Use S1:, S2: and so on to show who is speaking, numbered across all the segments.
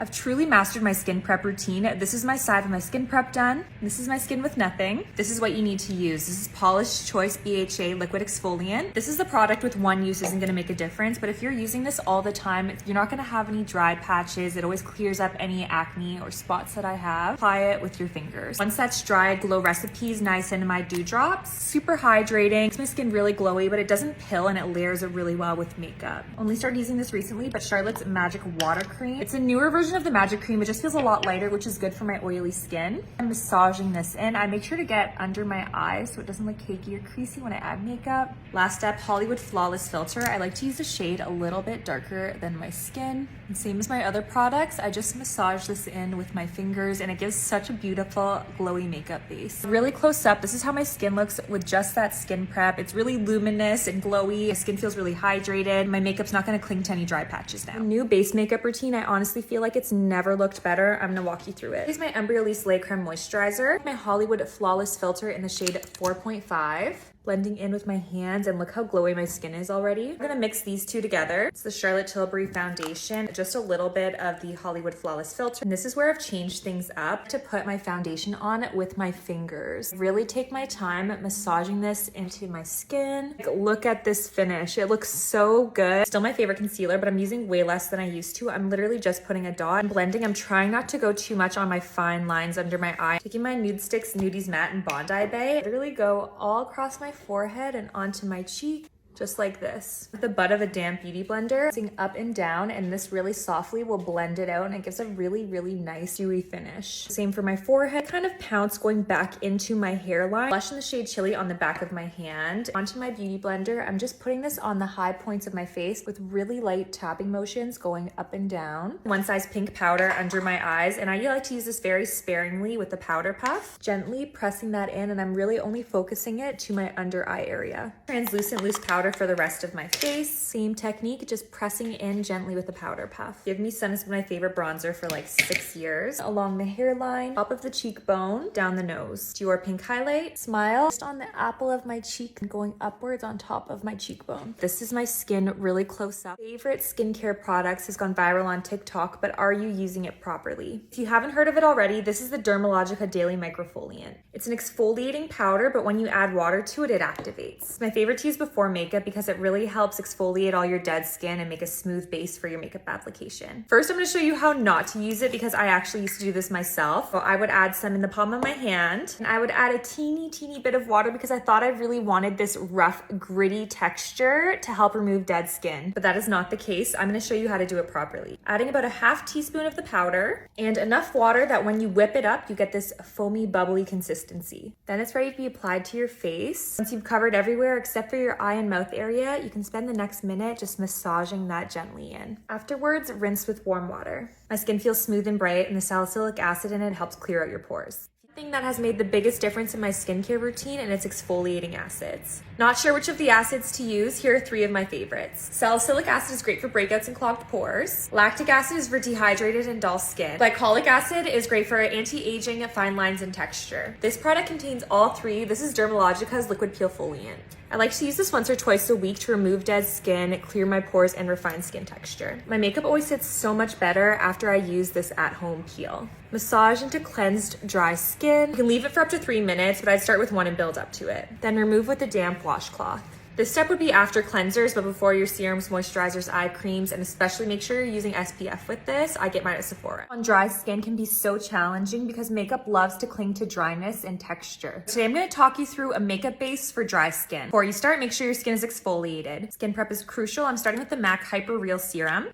S1: I've truly mastered my skin prep routine. This is my side of my skin prep done. This is my skin with nothing. This is what you need to use. This is Polish Choice BHA Liquid Exfoliant. This is the product with one use isn't gonna make a difference, but if you're using this all the time, you're not gonna have any dry patches. It always clears up any acne or spots that I have. Apply it with your fingers. Once that's dry, Glow Recipes Niacinamide Dewdrops. Super hydrating. Makes my skin really glowy, but it doesn't pill and it layers it really well with makeup. Only started using this recently, but Charlotte's Magic Water Cream. It's a newer version of the Magic Cream. It just feels a lot lighter, which is good for my oily skin. I'm massaging this in. I make sure to get under my eyes so it doesn't look cakey or creasy when I add makeup. Last step, Hollywood Flawless Filter. I like to use the shade a little bit darker than my skin. And same as my other products, I just massage this in with my fingers and it gives such a beautiful glowy makeup base. Really close up, this is how my skin looks with just that skin prep. It's really luminous and glowy. My skin feels really hydrated. My makeup's not gonna cling to any dry patches now. New base makeup routine, I honestly feel like it's never looked better. I'm gonna walk you through it. Here's my Embryolisse Lait Creme Moisturizer, my Hollywood Flawless Filter in the shade 4.5. Blending in with my hands, and look how glowy my skin is already. I'm gonna mix these two together. It's the Charlotte Tilbury foundation, just a little bit of the Hollywood Flawless Filter. And this is where I've changed things up to put my foundation on with my fingers. Really take my time massaging this into my skin. Look at this finish. It looks so good. Still my favorite concealer, but I'm using way less than I used to. I'm literally just putting a dot. I'm blending. I'm trying not to go too much on my fine lines under my eye. Taking my Nude Sticks Nudies Matte in Bondi Bae. Literally go all across my forehead and onto my cheek, just like this. With the butt of a damp beauty blender, pressing up and down, and this really softly will blend it out and it gives a really, really nice dewy finish. Same for my forehead, kind of pounce going back into my hairline. Blush in the shade Chili on the back of my hand. Onto my beauty blender, I'm just putting this on the high points of my face with really light tapping motions going up and down. One size pink powder under my eyes, and I like to use this very sparingly with the powder puff. Gently pressing that in, and I'm really only focusing it to my under eye area. Translucent loose powder for the rest of my face. Same technique, just pressing in gently with the powder puff. Give Me Sun has been my favorite bronzer for like 6 years. Along the hairline, top of the cheekbone, down the nose. Dior Pink Highlight, smile, just on the apple of my cheek and going upwards on top of my cheekbone. This is my skin really close up. Favorite skincare products has gone viral on TikTok, but are you using it properly? If you haven't heard of it already, this is the Dermalogica Daily Microfoliant. It's an exfoliating powder, but when you add water to it, it activates. It's my favorite to use before makeup because it really helps exfoliate all your dead skin and make a smooth base for your makeup application. First, I'm going to show you how not to use it because I actually used to do this myself. So I would add some in the palm of my hand, and I would add a teeny bit of water because I thought I really wanted this rough, gritty texture to help remove dead skin. But that is not the case. I'm going to show you how to do it properly. Adding about a half teaspoon of the powder and enough water that when you whip it up, you get this foamy, bubbly consistency. Then it's ready to be applied to your face. Once you've covered everywhere except for your eye and mouth area, you can spend the next minute just massaging that gently in. Afterwards, rinse with warm water. My skin feels smooth and bright, and the salicylic acid in it helps clear out your pores. The thing that has made the biggest difference in my skincare routine, and it's exfoliating acids. Not sure which of the acids to use. Here are 3 of my favorites. Salicylic acid is great for breakouts and clogged pores. Lactic acid is for dehydrated and dull skin. Glycolic acid is great for anti-aging, fine lines, and texture. This product contains all 3. This is Dermalogica's Liquid Peel Foliant. I like to use this once or twice a week to remove dead skin, clear my pores, and refine skin texture. My makeup always sits so much better after I use this at-home peel. Massage into cleansed, dry skin. You can leave it for up to 3 minutes, but I'd start with 1 and build up to it. Then remove with a damp washcloth. This step would be after cleansers, but before your serums, moisturizers, eye creams, and especially make sure you're using SPF with this. I get mine at Sephora. On dry skin can be so challenging because makeup loves to cling to dryness and texture. Today I'm going to talk you through a makeup base for dry skin. Before you start, make sure your skin is exfoliated. Skin prep is crucial. I'm starting with the MAC Hyper Real Serum,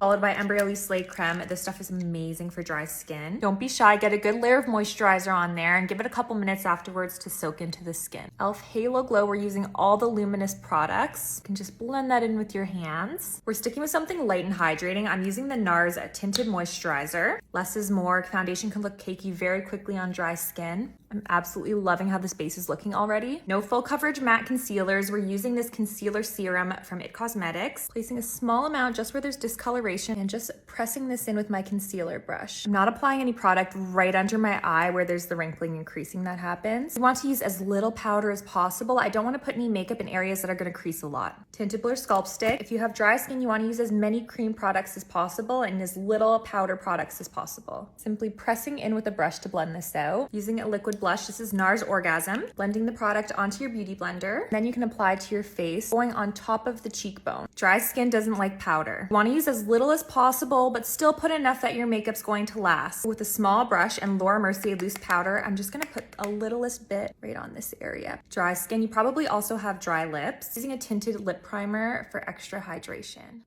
S1: followed by Embryolisse Lait Creme. This stuff is amazing for dry skin. Don't be shy, get a good layer of moisturizer on there and give it a couple minutes afterwards to soak into the skin. e.l.f. Halo Glow, we're using all the luminous products. You can just blend that in with your hands. We're sticking with something light and hydrating. I'm using the NARS Tinted Moisturizer. Less is more. Foundation can look cakey very quickly on dry skin. I'm absolutely loving how this base is looking already. No full coverage matte concealers. We're using this concealer serum from It Cosmetics. Placing a small amount just where there's discoloration and just pressing this in with my concealer brush. I'm not applying any product right under my eye where there's the wrinkling and creasing that happens. You want to use as little powder as possible. I don't want to put any makeup in areas that are going to crease a lot. Tinted Blur Sculpt Stick. If you have dry skin, you want to use as many cream products as possible and as little powder products as possible. Simply pressing in with a brush to blend this out. Using a liquid blush, this is NARS Orgasm. Blending the product onto your beauty blender. Then you can apply to your face, going on top of the cheekbone. Dry skin doesn't like powder. You want to use as little as possible, but still put enough that your makeup's going to last. With a small brush and Laura Mercier loose powder, I'm just gonna put a littlest bit right on this area. Dry skin, you probably also have dry lips. Using a tinted lip primer for extra hydration.